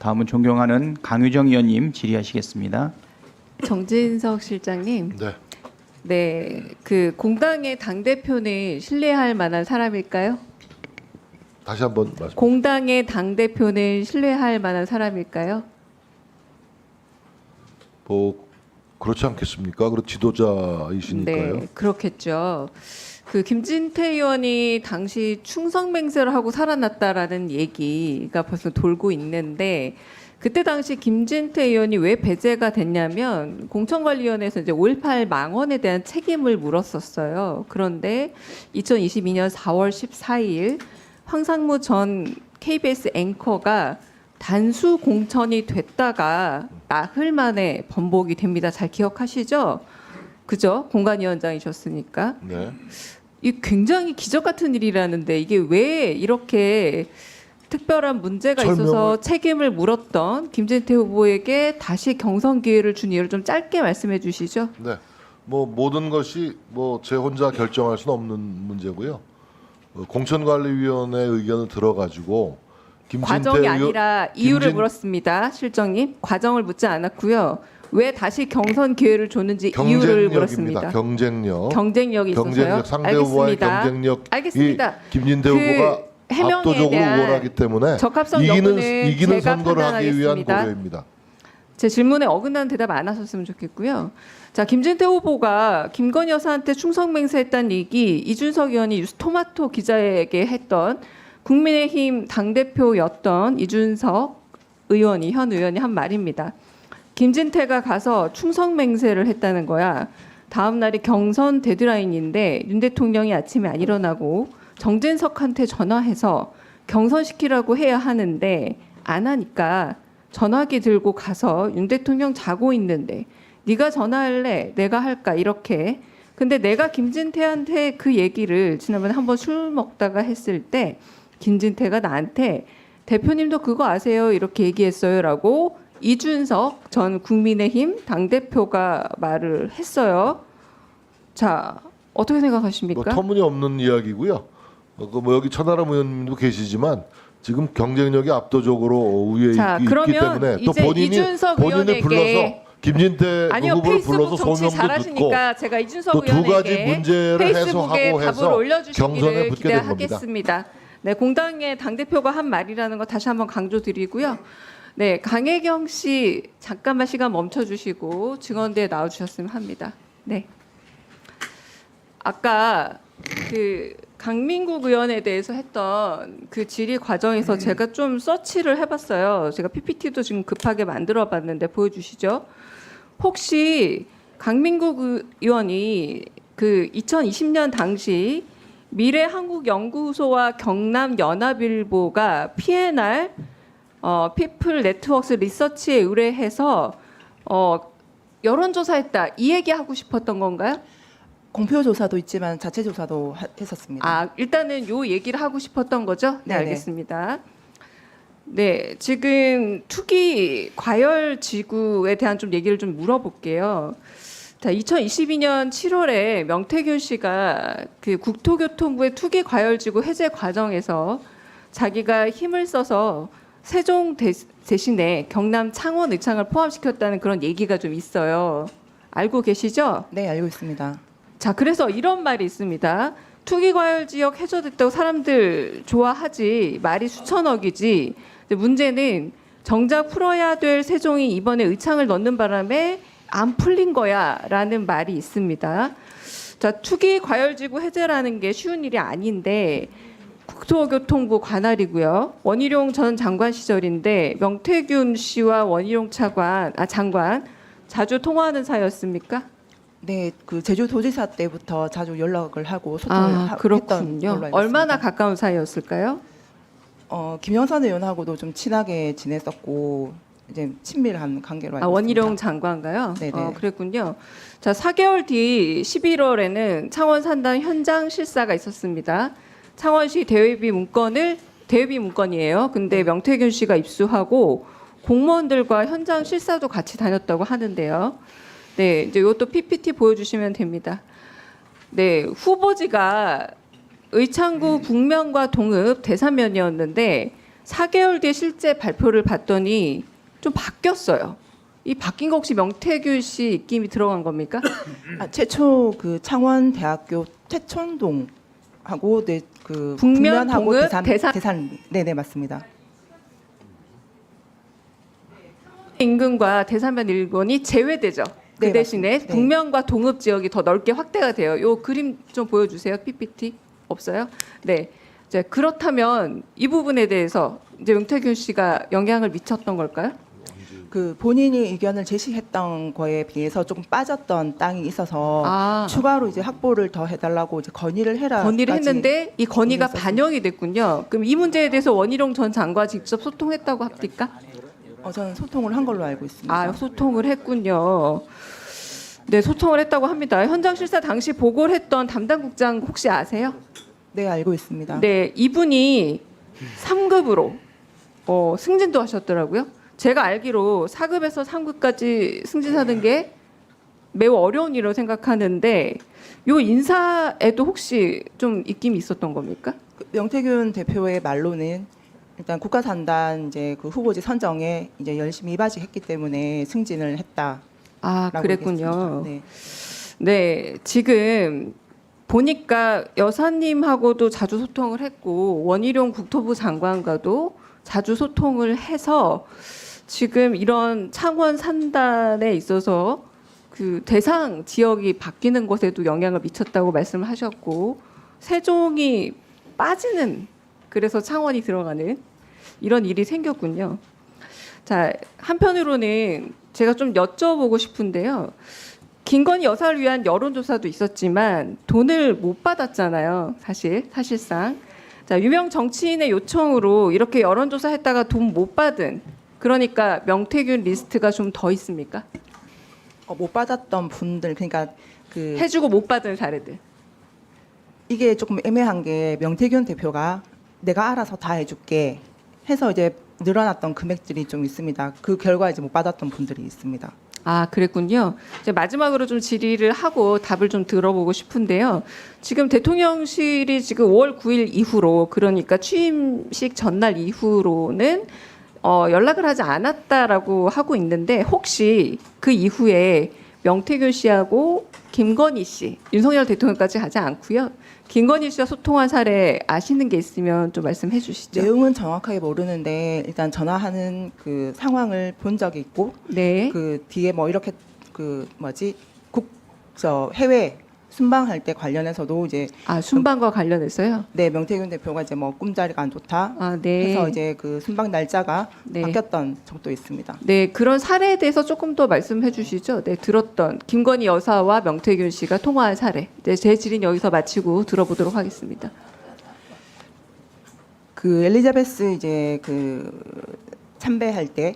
다음은 존경하는 강유정 의원님 질의하시겠습니다. 정진석 실장님. 네. 네, 그 공당의 당 대표는 신뢰할 만한 사람일까요? 다시 한번 말씀. 공당의 당 대표는 신뢰할 만한 사람일까요? 뭐 그렇지 않겠습니까? 그리고 지도자이시니까요. 네, 그렇겠죠. 그 김진태 의원이 당시 충성맹세를 하고 살아났다라는 얘기가 벌써 돌고 있는데 그때 당시 김진태 의원이 왜 배제가 됐냐면 공천관리위원회에서 이제 5.18 망언에 대한 책임을 물었었어요. 그런데 2022년 4월 14일 황상무 전 KBS 앵커가 단수 공천이 됐다가 나흘 만에 번복이 됩니다. 잘 기억하시죠? 그죠? 공관위원장이셨으니까. 네. 이 굉장히 기적 같은 일이라는데 이게 왜 이렇게 특별한 문제가 있어서 책임을 물었던 김진태 후보에게 다시 경선 기회를 준 이유를 좀 짧게 말씀해 주시죠. 네. 뭐 모든 것이 뭐 제 혼자 결정할 수는 없는 문제고요. 공천관리위원회 의견을 들어가지고 과정이 아니라 이유를 물었습니다. 실장님. 과정을 묻지 않았고요. 왜 다시 경선 기회를 줬는지 이유를 물었습니다. 경쟁력이 있어서요. 경쟁력, 상대 후보와의 경쟁력. 알겠습니다. 김진태 그 후보가 압도적으로 우월하기 때문에 적합성 여부는 이기는 제가 선거를 하기 위한 판단하겠습니다. 고려입니다. 제 질문에 어긋나는 대답 안 하셨으면 좋겠고요. 자, 김진태 후보가 김건희 여사한테 충성맹세했다는 얘기 이준석 의원이 뉴스토마토 기자에게 했던 국민의힘 당대표였던 이준석 의원이 현 의원이 한 말입니다. 김진태가 가서 충성맹세를 했다는 거야. 다음 날이 경선 데드라인인데 윤 대통령이 아침에 안 일어나고 정진석한테 전화해서 경선시키라고 해야 하는데 안 하니까 전화기 들고 가서 윤 대통령 자고 있는데 네가 전화할래? 내가 할까? 이렇게. 근데 내가 김진태한테 그 얘기를 지난번에 한번 술 먹다가 했을 때 김진태가 나한테 대표님도 그거 아세요? 이렇게 얘기했어요라고 이준석 전 국민의힘 당대표가 말을 했어요. 자, 어떻게 생각하십니까? 뭐 터무니없는 이야기고요. 뭐 여기 천하람 의원님도 계시지만 지금 경쟁력이 압도적으로 우위에 있기 때문에 또 본인을 불러서 김진태 후보를 불러서 소명도 듣고 제가 이준석 또 두 가지 문제를 페이스북에 해소하고 답을 해서 올려주시기를 경선에 붙게 된 겁니다. 기대하겠습니다. 네, 공당의 당대표가 한 말이라는 거 다시 한번 강조드리고요. 네, 강혜경 씨 잠깐만 시간 멈춰주시고 증언대에 나와주셨으면 합니다. 네. 아까 그 강민국 의원에 대해서 했던 그 질의 과정에서 제가 좀 서치를 해봤어요. 제가 PPT도 지금 급하게 만들어봤는데 보여주시죠. 혹시 강민국 의원이 그 2020년 당시 미래한국연구소와 경남연합일보가 PNR 피플 네트워크스 리서치에 의뢰해서 여론조사했다 이 얘기하고 싶었던 건가요? 공표 조사도 있지만 자체 조사도 했었습니다. 아, 일단은 요 얘기를 하고 싶었던 거죠? 네, 네네. 알겠습니다. 네, 지금 투기 과열 지구에 대한 좀 얘기를 좀 물어볼게요. 자, 2022년 7월에 명태균 씨가 그 국토교통부의 투기 과열 지구 해제 과정에서 자기가 힘을 써서 세종 대신에 경남 창원 의창을 포함시켰다는 그런 얘기가 좀 있어요. 알고 계시죠? 네, 알고 있습니다. 자, 그래서 이런 말이 있습니다. 투기과열 지역 해저됐다고 사람들 좋아하지 말이 수천억이지. 문제는 정작 풀어야 될 세종이 이번에 의창을 넣는 바람에 안 풀린 거야라는 말이 있습니다. 자, 투기과열지구 해제라는 게 쉬운 일이 아닌데 국토교통부 관할이고요. 원희룡 전 장관 시절인데 명태균 씨와 원희룡 장관 자주 통화하는 사이였습니까? 네, 그 제주도지사 때부터 자주 연락을 하고 소통을 했던 그렇군요. 걸로 알고 얼마나 있습니다. 가까운 사이였을까요? 김영선 의원하고도 좀 친하게 지냈었고 이제 친밀한 관계로 알고 원희룡 있습니다. 장관가요? 네네. 그랬군요. 자, 4개월 뒤 11월에는 창원 산단 현장 실사가 있었습니다. 창원시 대외비 문건이에요. 근데 명태균 씨가 입수하고 공무원들과 현장 실사도 같이 다녔다고 하는데요. 네, 이제 이것도 PPT 보여주시면 됩니다. 네, 후보지가 의창구 북면과 동읍 대산면이었는데 4개월 뒤에 실제 발표를 봤더니 좀 바뀌었어요. 이 바뀐 거 혹시 명태균 씨 입김이 들어간 겁니까? 최초 그 창원대학교 퇴촌동하고 그 북면, 북면하고 동읍, 대산 네네 맞습니다. 인근과 대산면 일본이 제외되죠. 그 네, 대신에 맞습니다. 네. 북면과 동읍 지역이 더 넓게 확대가 돼요. 요 그림 좀 보여주세요. PPT 없어요? 네. 이제 그렇다면 이 부분에 대해서 이제 명태균 씨가 영향을 미쳤던 걸까요? 그 본인이 의견을 제시했던 거에 비해서 조금 빠졌던 땅이 있어서 추가로 이제 확보를 더 해달라고 이제 건의를 했는데 이 건의가 있었습니다. 반영이 됐군요. 그럼 이 문제에 대해서 원희룡 전 장관 직접 소통했다고 합니까? 저는 소통을 한 걸로 알고 있습니다. 소통을 했군요. 네, 소통을 했다고 합니다. 현장 실사 당시 보고를 했던 담당 국장 혹시 아세요? 네, 알고 있습니다. 네, 이분이 3급으로 승진도 하셨더라고요. 제가 알기로 4급에서 3급까지 승진하는 게 매우 어려운 일이라고 생각하는데 요 인사에도 혹시 좀 입김이 있었던 겁니까? 명태균 대표의 말로는 일단 국가산단 이제 그 후보지 선정에 이제 열심히 이바지했기 때문에 승진을 했다. 그랬군요. 네. 네, 지금 보니까 여사님하고도 자주 소통을 했고 원희룡 국토부 장관과도 자주 소통을 해서 지금 이런 창원 산단에 있어서 그 대상 지역이 바뀌는 것에도 영향을 미쳤다고 말씀을 하셨고 세종이 빠지는 그래서 창원이 들어가는 이런 일이 생겼군요. 자, 한편으로는 제가 좀 여쭤보고 싶은데요. 김건희 여사를 위한 여론조사도 있었지만 돈을 못 받았잖아요. 사실상. 자, 유명 정치인의 요청으로 이렇게 여론조사 했다가 돈 못 받은 그러니까 명태균 리스트가 좀 더 있습니까? 못 받았던 분들 그러니까 그 해주고 못 받은 사례들. 이게 조금 애매한 게 명태균 대표가 내가 알아서 다 해줄게 해서 이제 늘어났던 금액들이 좀 있습니다. 그 결과 이제 못 받았던 분들이 있습니다. 그랬군요. 이제 마지막으로 좀 질의를 하고 답을 좀 들어보고 싶은데요. 지금 대통령실이 지금 5월 9일 이후로 그러니까 취임식 전날 이후로는 연락을 하지 않았다라고 하고 있는데 혹시 그 이후에 명태균 씨하고 김건희 씨, 윤석열 대통령까지 가지 않고요. 김건희 씨와 소통한 사례 아시는 게 있으면 좀 말씀해 주시죠. 내용은 정확하게 모르는데 일단 전화하는 그 상황을 본 적이 있고 네. 그 뒤에 뭐 이렇게 해외 순방할 때 관련해서도 이제 순방과 관련해서요? 네, 명태균 대표가 이제 뭐 꿈자리가 안 좋다 네. 해서 이제 그 순방 날짜가 네. 바뀌었던 적도 있습니다. 네, 그런 사례에 대해서 조금 더 말씀해 주시죠. 네, 들었던 김건희 여사와 명태균 씨가 통화한 사례. 네, 제 질의는 여기서 마치고 들어보도록 하겠습니다. 그 엘리자베스 이제 그 참배할 때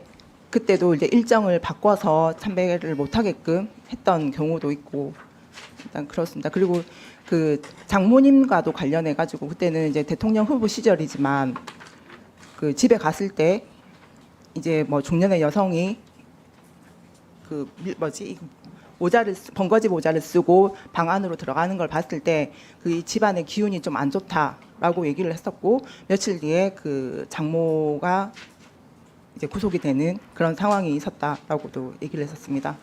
그때도 이제 일정을 바꿔서 참배를 못 하게끔 했던 경우도 있고 일단 그렇습니다. 그리고 그 장모님과도 관련해 가지고 그때는 이제 대통령 후보 시절이지만 그 집에 갔을 때 이제 뭐 중년의 여성이 그 번거지 모자를 쓰고 방 안으로 들어가는 걸 봤을 때 그 집안의 기운이 좀 안 좋다라고 얘기를 했었고 며칠 뒤에 그 장모가 이제 구속이 되는 그런 상황이 있었다라고도 얘기를 했었습니다.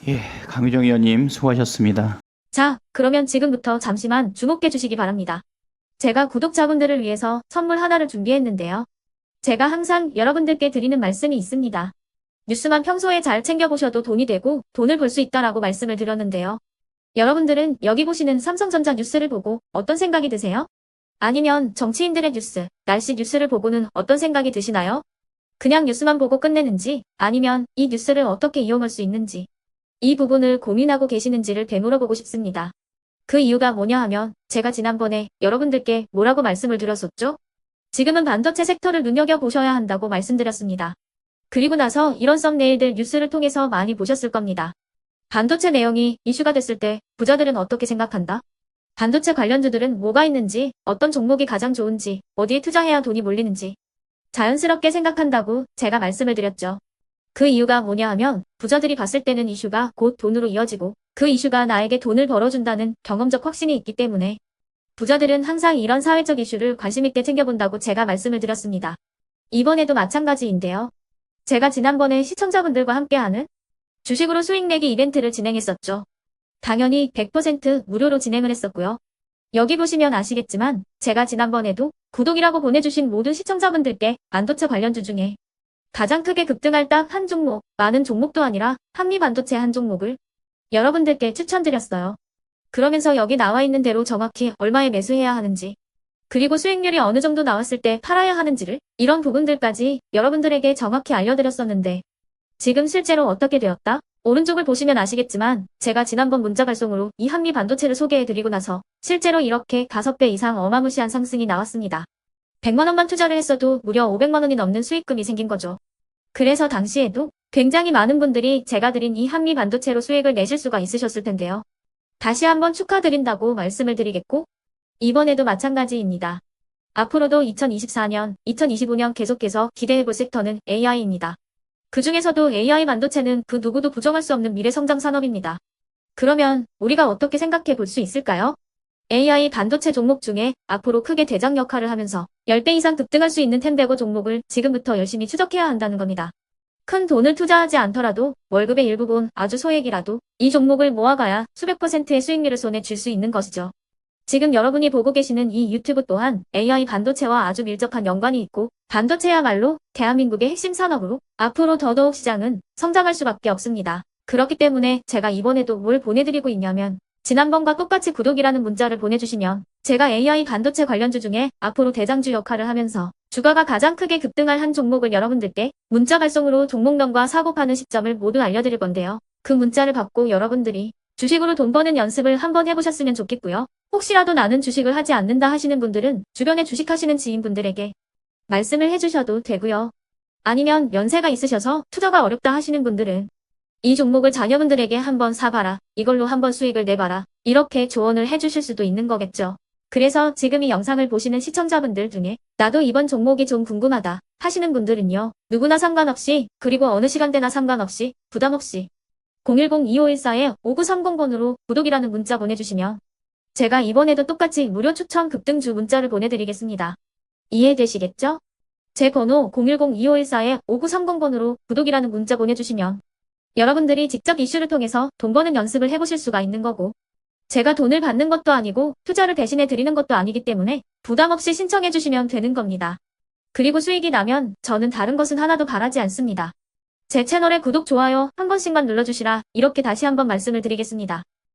예, 강유정 의원님 수고하셨습니다. 자, 그러면 지금부터 잠시만 주목해 주시기 바랍니다. 제가 구독자분들을 위해서 선물 하나를 준비했는데요. 제가 항상 여러분들께 드리는 말씀이 있습니다. 뉴스만 평소에 잘 챙겨보셔도 돈이 되고 돈을 벌 수 있다라고 말씀을 드렸는데요. 여러분들은 여기 보시는 삼성전자 뉴스를 보고 어떤 생각이 드세요? 아니면 정치인들의 뉴스, 날씨 뉴스를 보고는 어떤 생각이 드시나요? 그냥 뉴스만 보고 끝내는지 아니면 이 뉴스를 어떻게 이용할 수 있는지 이 부분을 고민하고 계시는지를 되물어보고 싶습니다. 그 이유가 뭐냐 하면 제가 지난번에 여러분들께 뭐라고 말씀을 드렸었죠? 지금은 반도체 섹터를 눈여겨보셔야 한다고 말씀드렸습니다. 그리고 나서 이런 썸네일들 뉴스를 통해서 많이 보셨을 겁니다. 반도체 내용이 이슈가 됐을 때 부자들은 어떻게 생각한다? 반도체 관련주들은 뭐가 있는지, 어떤 종목이 가장 좋은지, 어디에 투자해야 돈이 몰리는지 자연스럽게 생각한다고 제가 말씀을 드렸죠. 그 이유가 뭐냐 하면 부자들이 봤을 때는 이슈가 곧 돈으로 이어지고 그 이슈가 나에게 돈을 벌어준다는 경험적 확신이 있기 때문에 부자들은 항상 이런 사회적 이슈를 관심 있게 챙겨본다고 제가 말씀을 드렸습니다. 이번에도 마찬가지인데요. 제가 지난번에 시청자분들과 함께하는 주식으로 수익 내기 이벤트를 진행했었죠. 당연히 100% 무료로 진행을 했었고요. 여기 보시면 아시겠지만 제가 지난번에도 구독이라고 보내주신 모든 시청자분들께 반도체 관련주 중에 가장 크게 급등할 딱 한 종목, 많은 종목도 아니라 한미반도체 한 종목을 여러분들께 추천드렸어요. 그러면서 여기 나와 있는 대로 정확히 얼마에 매수해야 하는지, 그리고 수익률이 어느 정도 나왔을 때 팔아야 하는지를, 이런 부분들까지 여러분들에게 정확히 알려드렸었는데 지금 실제로 어떻게 되었다? 오른쪽을 보시면 아시겠지만 제가 지난번 문자 발송으로 이 한미 반도체를 소개해드리고 나서 실제로 이렇게 5배 이상 어마무시한 상승이 나왔습니다. 100만 원만 투자를 했어도 무려 500만 원이 넘는 수익금이 생긴 거죠. 그래서 당시에도 굉장히 많은 분들이 제가 드린 이 한미 반도체로 수익을 내실 수가 있으셨을 텐데요. 다시 한번 축하드린다고 말씀을 드리겠고, 이번에도 마찬가지입니다. 앞으로도 2024년, 2025년 계속해서 기대해볼 섹터는 AI입니다. 그 중에서도 AI 반도체는 그 누구도 부정할 수 없는 미래성장 산업입니다. 그러면 우리가 어떻게 생각해 볼 수 있을까요? AI 반도체 종목 중에 앞으로 크게 대장 역할을 하면서 10배 이상 급등할 수 있는 템베고 종목을 지금부터 열심히 추적해야 한다는 겁니다. 큰 돈을 투자하지 않더라도 월급의 일부분 아주 소액이라도 이 종목을 모아가야 수백 %의 수익률을 손에 쥘 수 있는 것이죠. 지금 여러분이 보고 계시는 이 유튜브 또한 AI 반도체와 아주 밀접한 연관이 있고, 반도체야말로 대한민국의 핵심 산업으로 앞으로 더더욱 시장은 성장할 수밖에 없습니다. 그렇기 때문에 제가 이번에도 뭘 보내드리고 있냐면, 지난번과 똑같이 구독이라는 문자를 보내주시면 제가 AI 반도체 관련주 중에 앞으로 대장주 역할을 하면서 주가가 가장 크게 급등할 한 종목을 여러분들께 문자 발송으로 종목명과 사고 파는 시점을 모두 알려드릴 건데요. 그 문자를 받고 여러분들이 주식으로 돈 버는 연습을 한번 해보셨으면 좋겠고요. 혹시라도 나는 주식을 하지 않는다 하시는 분들은 주변에 주식하시는 지인분들에게 말씀을 해주셔도 되고요. 아니면 연세가 있으셔서 투자가 어렵다 하시는 분들은 이 종목을 자녀분들에게 한번 사봐라, 이걸로 한번 수익을 내봐라, 이렇게 조언을 해주실 수도 있는 거겠죠. 그래서 지금 이 영상을 보시는 시청자분들 중에 나도 이번 종목이 좀 궁금하다 하시는 분들은요, 누구나 상관없이, 그리고 어느 시간대나 상관없이 부담 없이 010-2514-5930번으로 구독이라는 문자 보내주시면 제가 이번에도 똑같이 무료 추천 급등주 문자를 보내드리겠습니다. 이해되시겠죠? 제 번호 010-2514-5930번으로 구독이라는 문자 보내주시면 여러분들이 직접 이슈를 통해서 돈 버는 연습을 해보실 수가 있는 거고, 제가 돈을 받는 것도 아니고 투자를 대신해 드리는 것도 아니기 때문에 부담 없이 신청해 주시면 되는 겁니다. 그리고 수익이 나면 저는 다른 것은 하나도 바라지 않습니다. 제 채널에 구독, 좋아요 한 번씩만 눌러주시라, 이렇게 다시 한번 말씀을 드리겠습니다.